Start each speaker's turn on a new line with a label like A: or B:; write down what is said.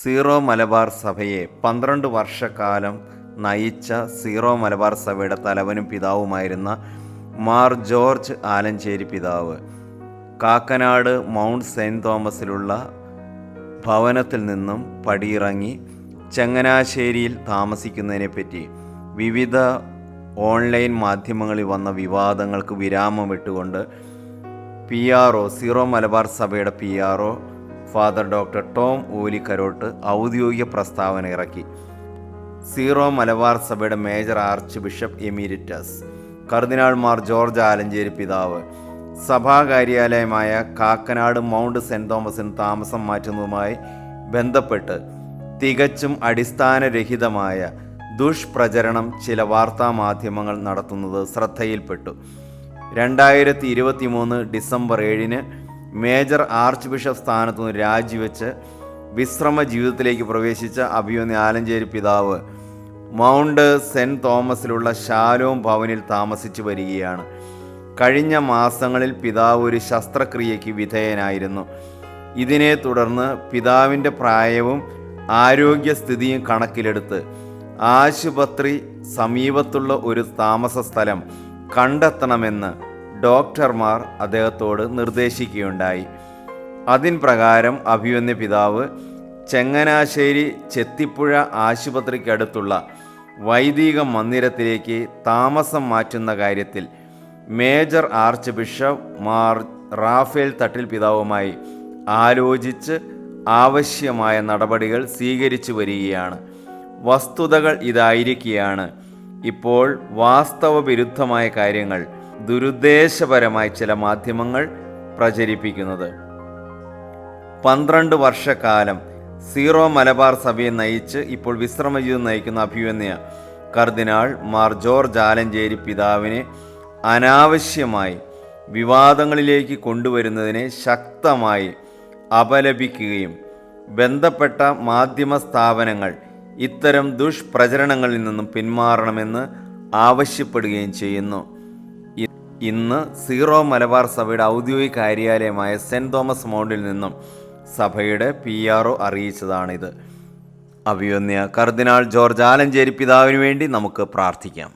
A: Zero Malabar സഭയെ 12 വർഷക്കാലം നയിച്ച സീറോ മലബാർ സഭയുടെ തലവനും പിതാവുമായിരുന്ന മാർ ജോർജ് ആലഞ്ചേരി പിതാവ് കാക്കനാട് മൗണ്ട് സെൻറ് തോമസിലുള്ള ഭവനത്തിൽ നിന്നും പടിയിറങ്ങി ചങ്ങനാശ്ശേരിയിൽ താമസിക്കുന്നതിനെപ്പറ്റി വിവിധ ഓൺലൈൻ മാധ്യമങ്ങളിൽ വന്ന വിവാദങ്ങൾക്ക് വിരാമമിട്ടുകൊണ്ട് PRO സീറോ മലബാർ സഭയുടെ PRO father doctor Tom Olikkarottu ഔദ്യോഗിക പ്രസ്താവന ഇറക്കി. സീറോ മലബാർ സഭയുടെ മേജർ ആർച്ച് ബിഷപ്പ് എമീരിറ്റസ് കർദിനാൾ മാർ ജോർജ് ആലഞ്ചേരി പിതാവ് സഭാ കാര്യാലയമായ കാക്കനാട് മൗണ്ട് സെൻറ് തോമസിന് താമസം മാറ്റുന്നതുമായി ബന്ധപ്പെട്ട് തികച്ചും അടിസ്ഥാനരഹിതമായ ദുഷ്പ്രചരണം ചില വാർത്താമാധ്യമങ്ങൾ നടത്തുന്നത് ശ്രദ്ധയിൽപ്പെട്ടു. 2023 ഡിസംബർ 7 മേജർ ആർച്ച് ബിഷപ്പ് സ്ഥാനത്തുനിന്ന് രാജിവെച്ച് വിശ്രമ ജീവിതത്തിലേക്ക് പ്രവേശിച്ച അഭിമന്യ ആലഞ്ചേരി പിതാവ് മൗണ്ട് സെൻറ് തോമസിലുള്ള ശാലോം ഭവനിൽ താമസിച്ചു വരികയാണ്. കഴിഞ്ഞ മാസങ്ങളിൽ പിതാവ് ഒരു ശസ്ത്രക്രിയയ്ക്ക് വിധേയനായിരുന്നു. ഇതിനെ തുടർന്ന് പിതാവിൻ്റെ പ്രായവും ആരോഗ്യസ്ഥിതിയും കണക്കിലെടുത്ത് ആശുപത്രി സമീപത്തുള്ള ഒരു താമസ സ്ഥലം കണ്ടെത്തണമെന്ന് ഡോക്ടർമാർ അദ്ദേഹത്തോട് നിർദ്ദേശിക്കുകയുണ്ടായി. അതിൻ പ്രകാരം അഭിമന്യ പിതാവ് ചങ്ങനാശ്ശേരി ചെത്തിപ്പുഴ ആശുപത്രിക്കടുത്തുള്ള വൈദിക മന്ദിരത്തിലേക്ക് താമസം മാറ്റുന്ന കാര്യത്തിൽ major archbishop Mar Raphael Thattil പിതാവുമായി ആലോചിച്ച് ആവശ്യമായ നടപടികൾ സ്വീകരിച്ചു വരികയാണ്. വസ്തുതകൾ ഇതായിരിക്കുകയാണ്. ഇപ്പോൾ വാസ്തവ വിരുദ്ധമായ കാര്യങ്ങൾ ദുരുദ്ദേശപരമായി ചില മാധ്യമങ്ങൾ പ്രചരിപ്പിക്കുന്നത്. 12 വർഷക്കാലം സീറോ മലബാർ സഭയെ നയിച്ച് ഇപ്പോൾ വിശ്രമജീവിതം നയിക്കുന്ന അഭിമന്യ കർദിനാൾ മാർ ജോർജ് ആലഞ്ചേരി പിതാവിനെ അനാവശ്യമായി വിവാദങ്ങളിലേക്ക് കൊണ്ടുവരുന്നതിനെ ശക്തമായി അപലപിക്കുകയും ബന്ധപ്പെട്ട മാധ്യമ സ്ഥാപനങ്ങൾ ഇത്തരം ദുഷ്പ്രചരണങ്ങളിൽ നിന്നും പിന്മാറണമെന്ന് ആവശ്യപ്പെടുകയും ചെയ്യുന്നു. ഇന്ന് സീറോ മലബാർ സഭയുടെ ഔദ്യോഗിക കാര്യാലയമായ സെൻറ് തോമസ് മൗണ്ടിൽ നിന്നും സഭയുടെ PRO അറിയിച്ചതാണിത്. അഭിമന്യ കർദിനാൾ ജോർജ് ആലഞ്ചേരി പിതാവിന് വേണ്ടി നമുക്ക് പ്രാർത്ഥിക്കാം.